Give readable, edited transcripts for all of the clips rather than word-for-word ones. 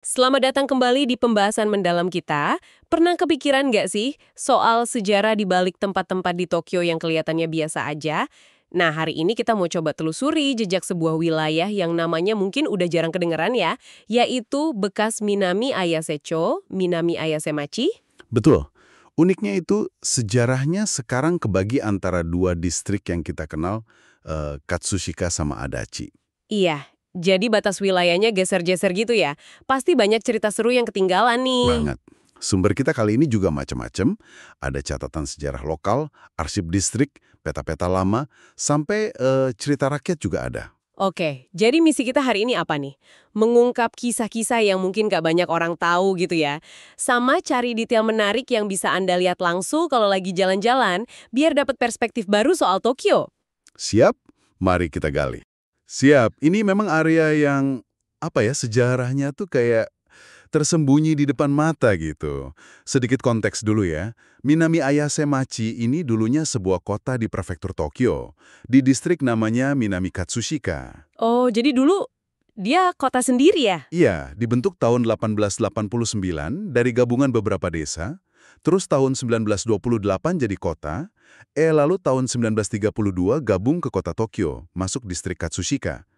Selamat datang kembali di pembahasan mendalam kita. Pernah kepikiran nggak sih soal sejarah di balik tempat-tempat di Tokyo yang kelihatannya biasa aja? Nah, hari ini kita mau coba telusuri jejak sebuah wilayah yang namanya mungkin udah jarang kedengeran ya, yaitu bekas Minami Ayasecho, Minami Ayasemachi. Betul. Uniknya itu sejarahnya sekarang kebagi antara dua distrik yang kita kenal, Katsushika sama Adachi. Iya, jadi batas wilayahnya geser-geser gitu ya. Pasti banyak cerita seru yang ketinggalan nih. Banget. Sumber kita kali ini juga macam-macam. Ada catatan sejarah lokal, arsip distrik, peta-peta lama, sampai cerita rakyat juga ada. Oke, jadi misi kita hari ini apa nih? Mengungkap kisah-kisah yang mungkin gak banyak orang tahu gitu ya. Sama cari detail menarik yang bisa Anda lihat langsung kalau lagi jalan-jalan, biar dapat perspektif baru soal Tokyo. Siap? Mari kita gali. Siap. Ini memang area yang, sejarahnya tuh kayak tersembunyi di depan mata gitu. Sedikit konteks dulu ya. Minami Ayase-machi ini dulunya sebuah kota di prefektur Tokyo, di distrik namanya Minami Katsushika. Oh, jadi dulu dia kota sendiri ya? Iya, dibentuk tahun 1889 dari gabungan beberapa desa, terus tahun 1928 jadi kota, lalu tahun 1932 gabung ke kota Tokyo, masuk distrik Katsushika.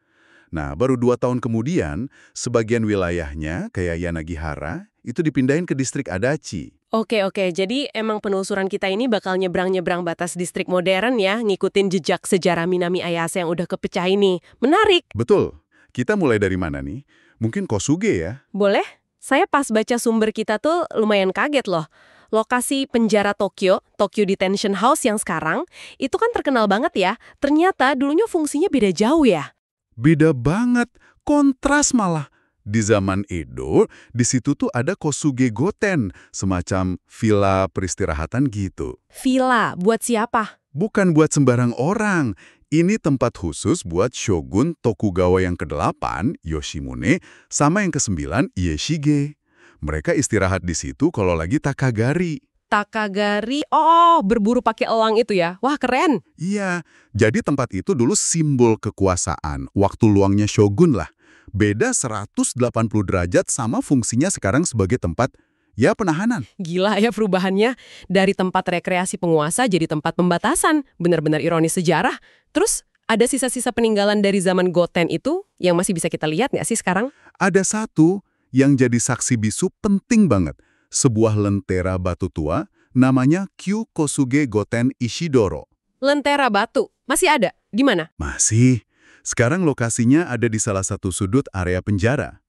Nah, baru 2 tahun kemudian, sebagian wilayahnya, kayak Yanagihara, itu dipindahin ke distrik Adachi. Oke, jadi emang penelusuran kita ini bakal nyebrang-nyebrang batas distrik modern ya, ngikutin jejak sejarah Minami Ayase yang udah kepecah ini. Menarik! Betul. Kita mulai dari mana nih? Mungkin Kosuge ya? Boleh? Saya pas baca sumber kita tuh lumayan kaget loh. Lokasi penjara Tokyo, Tokyo Detention House yang sekarang, itu kan terkenal banget ya. Ternyata dulunya fungsinya beda jauh ya. Beda banget, kontras malah. Di zaman Edo, di situ tuh ada Kosuge Goten, semacam villa peristirahatan gitu. Villa, buat siapa? Bukan buat sembarang orang. Ini tempat khusus buat Shogun Tokugawa yang ke-8, Yoshimune, sama yang ke-9, Ieshige. Mereka istirahat di situ kalau lagi Takagari. Takagari, oh berburu pakai elang itu ya. Wah keren. Iya, jadi tempat itu dulu simbol kekuasaan, waktu luangnya Shogun lah. Beda 180 derajat sama fungsinya sekarang sebagai tempat, ya penahanan. Gila ya perubahannya. Dari tempat rekreasi penguasa jadi tempat pembatasan. Benar-benar ironis sejarah. Terus ada sisa-sisa peninggalan dari zaman Goten itu yang masih bisa kita lihat nggak sih sekarang? Ada satu yang jadi saksi bisu penting banget. Sebuah lentera batu tua, namanya Kyu Kosuge Goten Ishidoro. Lentera batu, masih ada? Di mana? Masih. Sekarang lokasinya ada di salah satu sudut area penjara.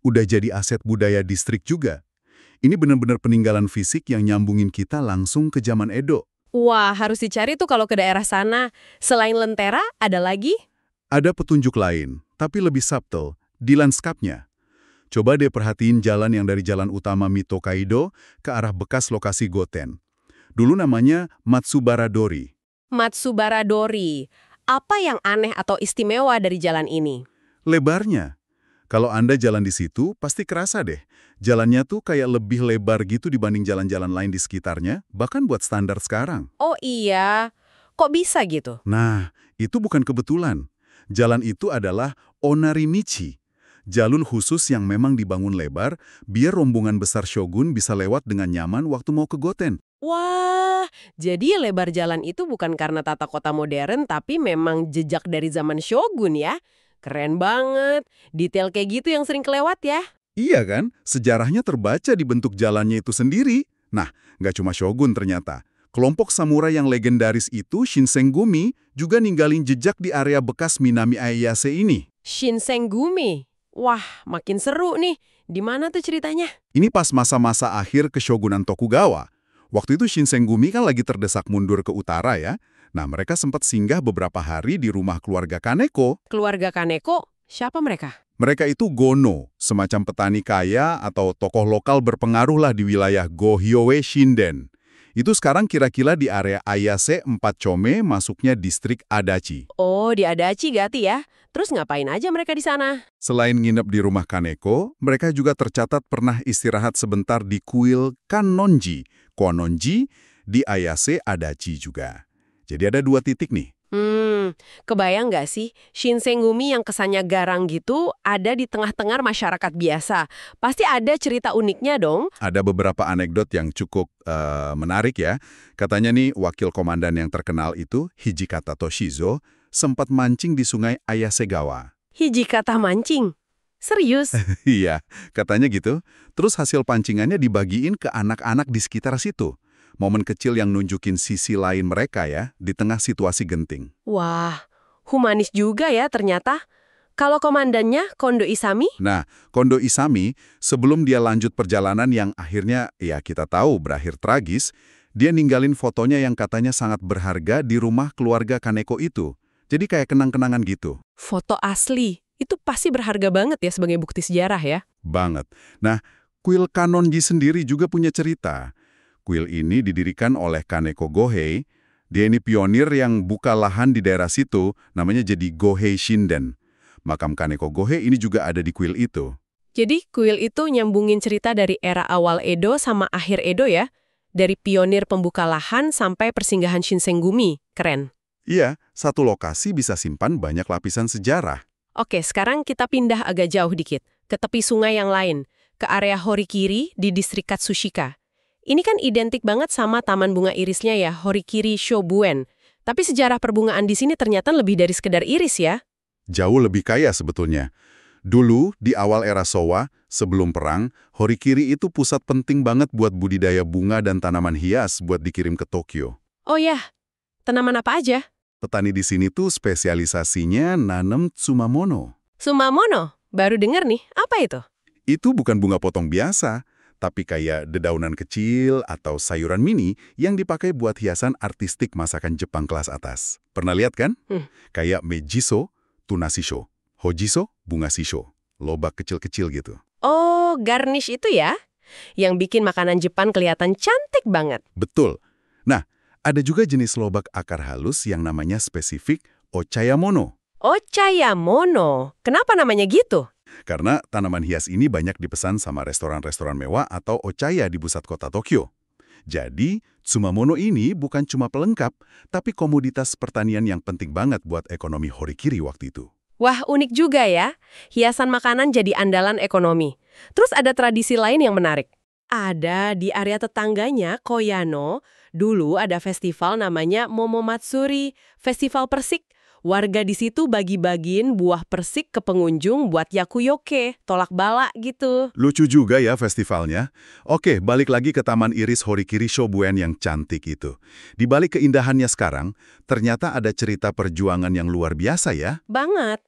Udah jadi aset budaya distrik juga. Ini benar-benar peninggalan fisik yang nyambungin kita langsung ke zaman Edo. Wah, harus dicari tuh kalau ke daerah sana. Selain lentera, ada lagi? Ada petunjuk lain, tapi lebih subtle, di lanskapnya. Coba deh perhatiin jalan yang dari jalan utama Mito Kaido ke arah bekas lokasi Goten. Dulu namanya Matsubara Dori. Matsubara Dori. Apa yang aneh atau istimewa dari jalan ini? Lebarnya. Kalau Anda jalan di situ, pasti kerasa deh. Jalannya tuh kayak lebih lebar gitu dibanding jalan-jalan lain di sekitarnya, bahkan buat standar sekarang. Oh iya, kok bisa gitu? Nah, itu bukan kebetulan. Jalan itu adalah Onarimichi. Jalur khusus yang memang dibangun lebar, biar rombongan besar Shogun bisa lewat dengan nyaman waktu mau ke Goten. Wah, jadi lebar jalan itu bukan karena tata kota modern, tapi memang jejak dari zaman Shogun ya. Keren banget. Detail kayak gitu yang sering kelewat ya. Iya kan? Sejarahnya terbaca di bentuk jalannya itu sendiri. Nah, nggak cuma Shogun ternyata. Kelompok samurai yang legendaris itu, Shinsengumi, juga ninggalin jejak di area bekas Minami Ayase ini. Shinsengumi. Wah, makin seru nih. Di mana tuh ceritanya? Ini pas masa-masa akhir Keshogunan Tokugawa. Waktu itu Shinsengumi kan lagi terdesak mundur ke utara ya. Nah, mereka sempat singgah beberapa hari di rumah keluarga Kaneko. Keluarga Kaneko? Siapa mereka? Mereka itu Gono, semacam petani kaya atau tokoh lokal berpengaruh lah di wilayah Gohyoe Shinden. Itu sekarang kira-kira di area Ayase 4 Chome, masuknya distrik Adachi. Oh, di Adachi Gati ya. Terus ngapain aja mereka di sana? Selain nginep di rumah Kaneko, mereka juga tercatat pernah istirahat sebentar di kuil Kannonji, Kononji, di Ayase Adachi juga. Jadi ada 2 titik nih. Kebayang nggak sih, Shinsengumi yang kesannya garang gitu ada di tengah-tengah masyarakat biasa. Pasti ada cerita uniknya dong. Ada beberapa anekdot yang cukup menarik ya. Katanya nih, wakil komandan yang terkenal itu, Hijikata Toshizo, sempat mancing di sungai Ayasegawa. Hiji kata mancing. Serius? Iya, katanya gitu. Terus hasil pancingannya dibagiin ke anak-anak di sekitar situ. Momen kecil yang nunjukin sisi lain mereka ya, di tengah situasi genting. Wah, humanis juga ya ternyata. Kalau komandannya Kondo Isami? Nah, Kondo Isami, sebelum dia lanjut perjalanan yang akhirnya ya kita tahu berakhir tragis, dia ninggalin fotonya yang katanya sangat berharga di rumah keluarga Kaneko itu. Jadi kayak kenang-kenangan gitu. Foto asli. Itu pasti berharga banget ya sebagai bukti sejarah ya. Banget. Nah, kuil Kanonji sendiri juga punya cerita. Kuil ini didirikan oleh Kaneko Gohei. Dia ini pionir yang buka lahan di daerah situ, namanya jadi Gohei Shinden. Makam Kaneko Gohei ini juga ada di kuil itu. Jadi kuil itu nyambungin cerita dari era awal Edo sama akhir Edo ya? Dari pionir pembuka lahan sampai persinggahan Shinsengumi. Keren. Iya, satu lokasi bisa simpan banyak lapisan sejarah. Oke, sekarang kita pindah agak jauh dikit, ke tepi sungai yang lain, ke area Horikiri di distrik Katsushika. Ini kan identik banget sama taman bunga irisnya ya, Horikiri Shobuen. Tapi sejarah perbungaan di sini ternyata lebih dari sekedar iris ya. Jauh lebih kaya sebetulnya. Dulu, di awal era Showa, sebelum perang, Horikiri itu pusat penting banget buat budidaya bunga dan tanaman hias buat dikirim ke Tokyo. Oh ya, tanaman apa aja? Petani di sini tuh spesialisasinya nanam tsumamono. Sumamono, baru denger nih, apa itu? Itu bukan bunga potong biasa, tapi kayak dedaunan kecil atau sayuran mini yang dipakai buat hiasan artistik masakan Jepang kelas atas. Pernah lihat kan? Kayak mejiso, tuna sisho. Hojiso, bunga sisho. Lobak kecil-kecil gitu. Oh, garnish itu ya? Yang bikin makanan Jepang kelihatan cantik banget. Betul. Nah, ada juga jenis lobak akar halus yang namanya spesifik ochayamono. Ochayamono, kenapa namanya gitu? Karena tanaman hias ini banyak dipesan sama restoran-restoran mewah atau ochaya di pusat kota Tokyo. Jadi, tsumamono ini bukan cuma pelengkap, tapi komoditas pertanian yang penting banget buat ekonomi Horikiri waktu itu. Wah, unik juga ya. Hiasan makanan jadi andalan ekonomi. Terus ada tradisi lain yang menarik. Ada di area tetangganya, Koyano, dulu ada festival namanya Momomatsuri, festival persik. Warga di situ bagi-bagiin buah persik ke pengunjung buat yakuyoke, tolak bala gitu. Lucu juga ya festivalnya. Oke, balik lagi ke Taman Iris Horikiri Shobuen yang cantik itu. Di balik keindahannya sekarang, ternyata ada cerita perjuangan yang luar biasa ya. Banget.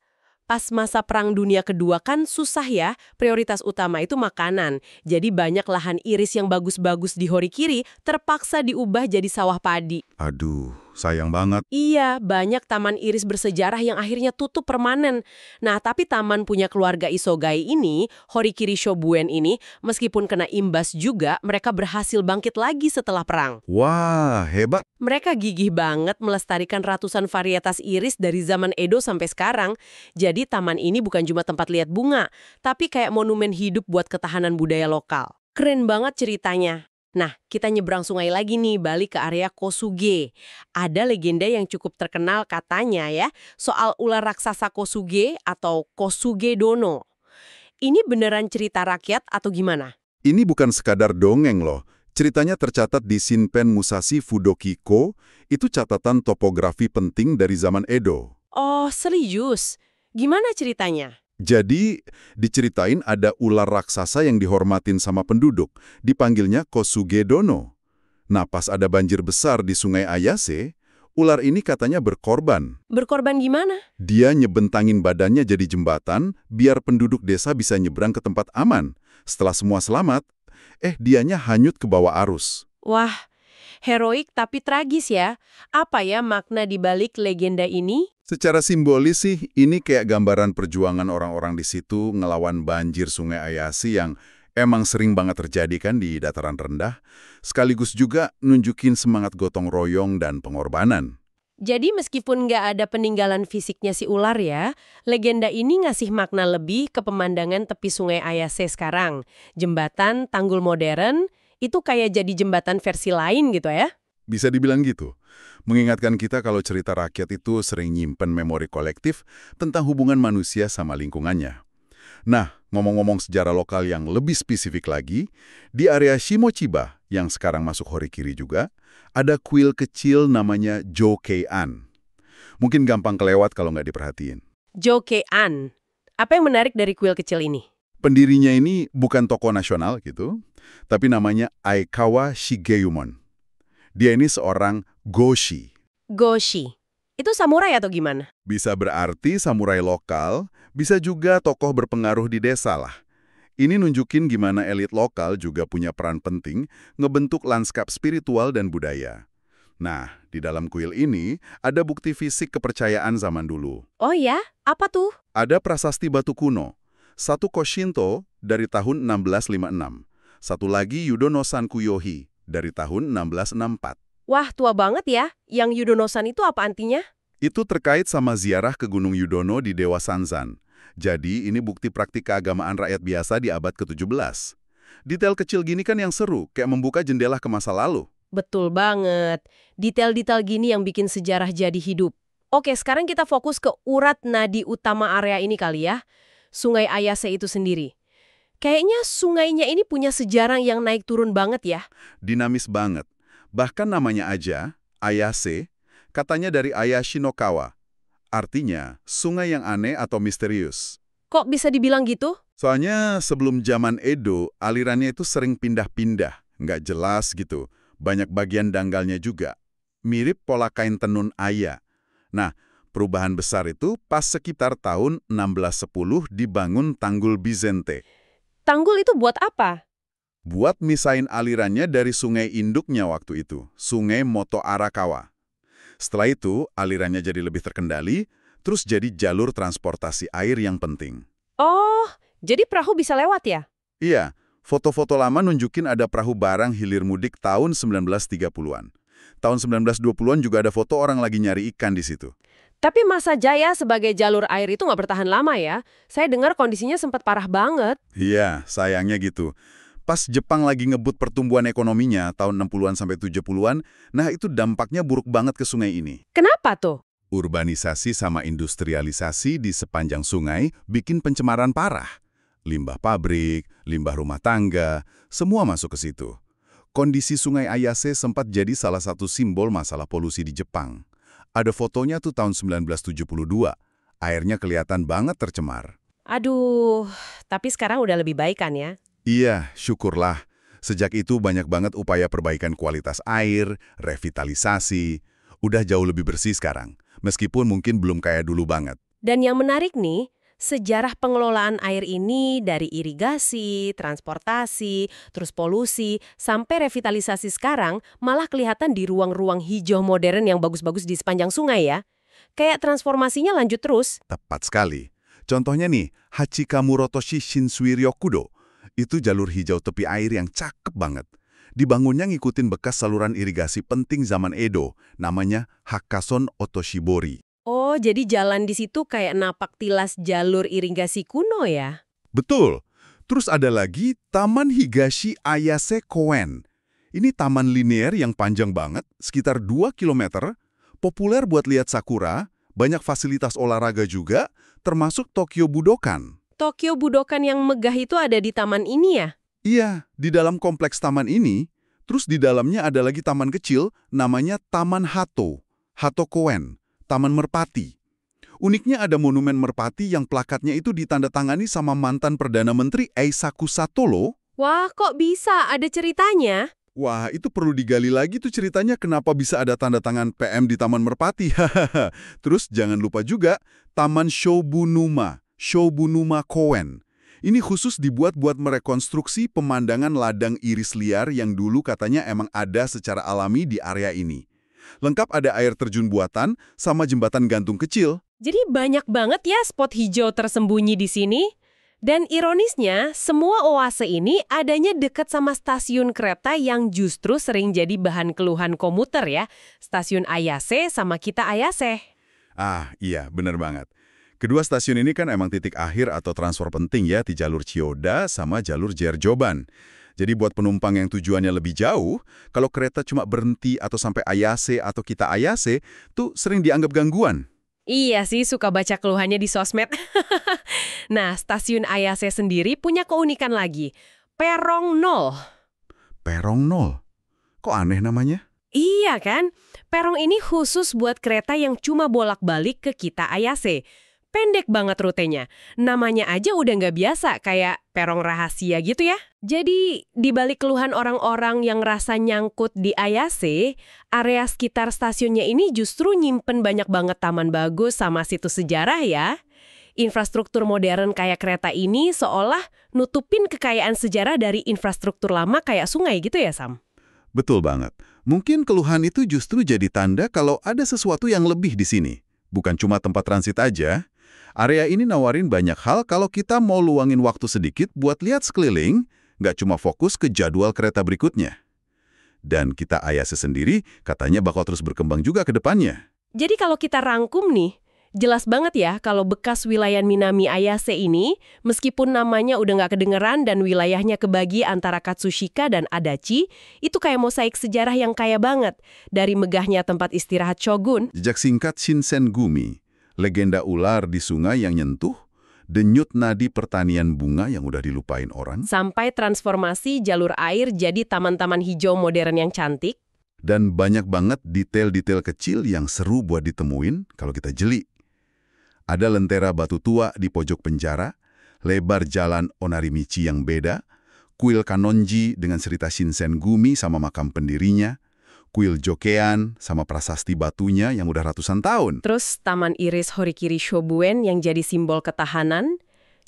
Pas masa Perang Dunia Kedua kan susah ya, prioritas utama itu makanan. Jadi banyak lahan iris yang bagus-bagus di Horikiri terpaksa diubah jadi sawah padi. Aduh, sayang banget. Iya, banyak taman iris bersejarah yang akhirnya tutup permanen. Nah, tapi taman punya keluarga Isogai ini, Horikiri Shobuen ini, meskipun kena imbas juga, mereka berhasil bangkit lagi setelah perang. Wah, hebat. Mereka gigih banget melestarikan ratusan varietas iris dari zaman Edo sampai sekarang. Jadi taman ini bukan cuma tempat lihat bunga, tapi kayak monumen hidup buat ketahanan budaya lokal. Keren banget ceritanya. Nah, kita nyebrang sungai lagi nih, balik ke area Kosuge. Ada legenda yang cukup terkenal katanya ya, soal ular raksasa Kosuge atau Kosuge Dono. Ini beneran cerita rakyat atau gimana? Ini bukan sekadar dongeng loh. Ceritanya tercatat di Shinpen Musashi Fudokiko, itu catatan topografi penting dari zaman Edo. Oh, serius? Gimana ceritanya? Jadi, diceritain ada ular raksasa yang dihormatin sama penduduk, dipanggilnya Kosuge Dono. Nah, pas ada banjir besar di sungai Ayase, ular ini katanya berkorban. Berkorban gimana? Dia nyebentangin badannya jadi jembatan, biar penduduk desa bisa nyebrang ke tempat aman. Setelah semua selamat, dianya hanyut ke bawah arus. Wah, heroik tapi tragis ya. Apa ya makna di balik legenda ini? Secara simbolis sih, ini kayak gambaran perjuangan orang-orang di situ ngelawan banjir sungai Ayase yang emang sering banget terjadi kan di dataran rendah, sekaligus juga nunjukin semangat gotong royong dan pengorbanan. Jadi meskipun nggak ada peninggalan fisiknya si ular ya, legenda ini ngasih makna lebih ke pemandangan tepi sungai Ayase sekarang. Jembatan, tanggul modern, itu kayak jadi jembatan versi lain gitu ya? Bisa dibilang gitu. Mengingatkan kita kalau cerita rakyat itu sering nyimpen memori kolektif tentang hubungan manusia sama lingkungannya. Nah, ngomong-ngomong sejarah lokal yang lebih spesifik lagi, di area Shimochiba, yang sekarang masuk Horikiri juga, ada kuil kecil namanya Jokei-an. Mungkin gampang kelewat kalau nggak diperhatiin. Jokei-an. Apa yang menarik dari kuil kecil ini? Pendirinya ini bukan tokoh nasional gitu, tapi namanya Aikawa Shigeyumon. Dia ini seorang Goshi. Goshi. Itu samurai atau gimana? Bisa berarti samurai lokal, bisa juga tokoh berpengaruh di desa lah. Ini nunjukin gimana elit lokal juga punya peran penting ngebentuk lanskap spiritual dan budaya. Nah, di dalam kuil ini ada bukti fisik kepercayaan zaman dulu. Oh ya? Apa tuh? Ada prasasti batu kuno, satu Koshinto dari tahun 1656, satu lagi Yudono Sankuyohi dari tahun 1664. Wah, tua banget ya. Yang Yudono-san itu apa artinya? Itu terkait sama ziarah ke Gunung Yudono di Dewa Sanzan. Jadi, ini bukti praktik keagamaan rakyat biasa di abad ke-17. Detail kecil gini kan yang seru, kayak membuka jendela ke masa lalu. Betul banget. Detail-detail gini yang bikin sejarah jadi hidup. Oke, sekarang kita fokus ke urat nadi utama area ini kali ya. Sungai Ayase itu sendiri. Kayaknya sungainya ini punya sejarah yang naik turun banget ya. Dinamis banget. Bahkan namanya aja, Ayase, katanya dari Ayashinokawa. Artinya, sungai yang aneh atau misterius. Kok bisa dibilang gitu? Soalnya sebelum zaman Edo, alirannya itu sering pindah-pindah. Nggak jelas gitu. Banyak bagian dangkalnya juga. Mirip pola kain tenun Aya. Nah, perubahan besar itu pas sekitar tahun 1610 dibangun Tanggul Bizente. Tanggul itu buat apa? Buat misahin alirannya dari sungai induknya waktu itu, Sungai Moto Arakawa. Setelah itu, alirannya jadi lebih terkendali, terus jadi jalur transportasi air yang penting. Oh, jadi perahu bisa lewat ya? Iya, foto-foto lama nunjukin ada perahu barang hilir mudik tahun 1930-an. Tahun 1920-an juga ada foto orang lagi nyari ikan di situ. Tapi masa Jaya sebagai jalur air itu nggak bertahan lama ya? Saya dengar kondisinya sempat parah banget. Iya, sayangnya gitu. Pas Jepang lagi ngebut pertumbuhan ekonominya tahun 60-an sampai 70-an, nah itu dampaknya buruk banget ke sungai ini. Kenapa tuh? Urbanisasi sama industrialisasi di sepanjang sungai bikin pencemaran parah. Limbah pabrik, limbah rumah tangga, semua masuk ke situ. Kondisi sungai Ayase sempat jadi salah satu simbol masalah polusi di Jepang. Ada fotonya tuh tahun 1972. Airnya kelihatan banget tercemar. Aduh, tapi sekarang udah lebih baik kan ya? Iya, syukurlah. Sejak itu banyak banget upaya perbaikan kualitas air, revitalisasi. Udah jauh lebih bersih sekarang, meskipun mungkin belum kayak dulu banget. Dan yang menarik nih, sejarah pengelolaan air ini dari irigasi, transportasi, terus polusi, sampai revitalisasi sekarang malah kelihatan di ruang-ruang hijau modern yang bagus-bagus di sepanjang sungai ya. Kayak transformasinya lanjut terus. Tepat sekali. Contohnya nih, Hachikamurotoshi Shinsui Ryokudo. Itu jalur hijau tepi air yang cakep banget. Dibangunnya ngikutin bekas saluran irigasi penting zaman Edo, namanya Hakkason Otoshibori. Oh, jadi jalan di situ kayak napak tilas jalur irigasi kuno ya? Betul. Terus ada lagi Taman Higashi Ayase Koen. Ini taman linear yang panjang banget, sekitar 2 km, populer buat lihat sakura, banyak fasilitas olahraga juga, termasuk Tokyo Budokan. Tokyo Budokan yang megah itu ada di taman ini ya? Iya, di dalam kompleks taman ini, terus di dalamnya ada lagi taman kecil, namanya Taman Hato, Hato Koen, Taman Merpati. Uniknya ada monumen merpati yang plakatnya itu ditandatangani sama mantan Perdana Menteri Eisaku Sato loh. Wah, kok bisa? Ada ceritanya? Wah, itu perlu digali lagi tuh ceritanya kenapa bisa ada tanda tangan PM di Taman Merpati. Terus jangan lupa juga Taman Shobunuma Koen. Ini khusus dibuat buat merekonstruksi pemandangan ladang iris liar yang dulu katanya emang ada secara alami di area ini. Lengkap ada air terjun buatan sama jembatan gantung kecil. Jadi banyak banget ya spot hijau tersembunyi di sini. Dan ironisnya, semua oase ini adanya dekat sama stasiun kereta yang justru sering jadi bahan keluhan komuter ya. Stasiun Ayase sama Kita Ayase. Ah, iya, bener banget. Kedua stasiun ini kan emang titik akhir atau transfer penting ya di jalur Chiyoda sama jalur Jeerjoban. Jadi buat penumpang yang tujuannya lebih jauh, kalau kereta cuma berhenti atau sampai Ayase atau kita Ayase, tuh sering dianggap gangguan. Iya sih, suka baca keluhannya di sosmed. Nah, stasiun Ayase sendiri punya keunikan lagi. Perong nol. Perong nol. Kok aneh namanya? Iya kan? Perong ini khusus buat kereta yang cuma bolak-balik ke Kita Ayase. Pendek banget rutenya. Namanya aja udah nggak biasa, kayak perong rahasia gitu ya. Jadi, di balik keluhan orang-orang yang rasa nyangkut di Ayase, area sekitar stasiunnya ini justru nyimpen banyak banget taman bagus sama situs sejarah ya. Infrastruktur modern kayak kereta ini seolah nutupin kekayaan sejarah dari infrastruktur lama kayak sungai gitu ya, Sam? Betul banget. Mungkin keluhan itu justru jadi tanda kalau ada sesuatu yang lebih di sini. Bukan cuma tempat transit aja. Area ini nawarin banyak hal kalau kita mau luangin waktu sedikit buat lihat sekeliling, nggak cuma fokus ke jadwal kereta berikutnya. Dan Kita Ayase sendiri katanya bakal terus berkembang juga ke depannya. Jadi kalau kita rangkum nih, jelas banget ya kalau bekas wilayah Minami Ayase ini, meskipun namanya udah nggak kedengeran dan wilayahnya kebagi antara Katsushika dan Adachi, itu kayak mosaik sejarah yang kaya banget. Dari megahnya tempat istirahat shogun, Jejak singkat Shinsengumi, legenda ular di sungai yang nyentuh, denyut nadi pertanian bunga yang udah dilupain orang, sampai transformasi jalur air jadi taman-taman hijau modern yang cantik. dan banyak banget detail-detail kecil yang seru buat ditemuin kalau kita jeli. Ada lentera batu tua di pojok penjara, lebar jalan Onarimichi yang beda, kuil Kanonji dengan cerita Shinsengumi sama makam pendirinya, kuil Jokean sama prasasti batunya yang udah ratusan tahun. Terus Taman Iris Horikiri Shobuen yang jadi simbol ketahanan,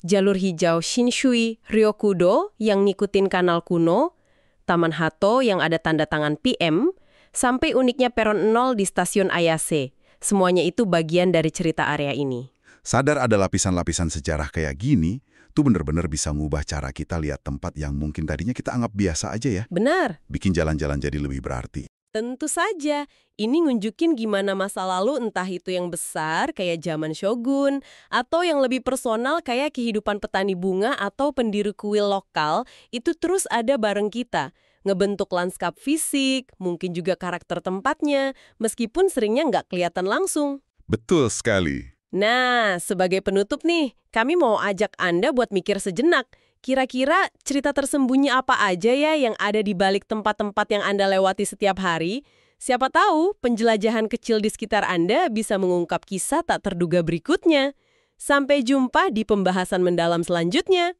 jalur hijau Shinshui Ryokudo yang ngikutin kanal kuno, Taman Hato yang ada tanda tangan PM, sampai uniknya peron 0 di stasiun Ayase. Semuanya itu bagian dari cerita area ini. Sadar ada lapisan-lapisan sejarah kayak gini, tuh bener-bener bisa ngubah cara kita lihat tempat yang mungkin tadinya kita anggap biasa aja ya. Benar. Bikin jalan-jalan jadi lebih berarti. Tentu saja, ini nunjukin gimana masa lalu entah itu yang besar kayak zaman Shogun, atau yang lebih personal kayak kehidupan petani bunga atau pendiri kuil lokal, itu terus ada bareng kita. Ngebentuk lanskap fisik, mungkin juga karakter tempatnya, meskipun seringnya nggak kelihatan langsung. Betul sekali. Nah, sebagai penutup nih, kami mau ajak Anda buat mikir sejenak. Kira-kira cerita tersembunyi apa aja ya yang ada di balik tempat-tempat yang Anda lewati setiap hari? Siapa tahu penjelajahan kecil di sekitar Anda bisa mengungkap kisah tak terduga berikutnya. Sampai jumpa di pembahasan mendalam selanjutnya.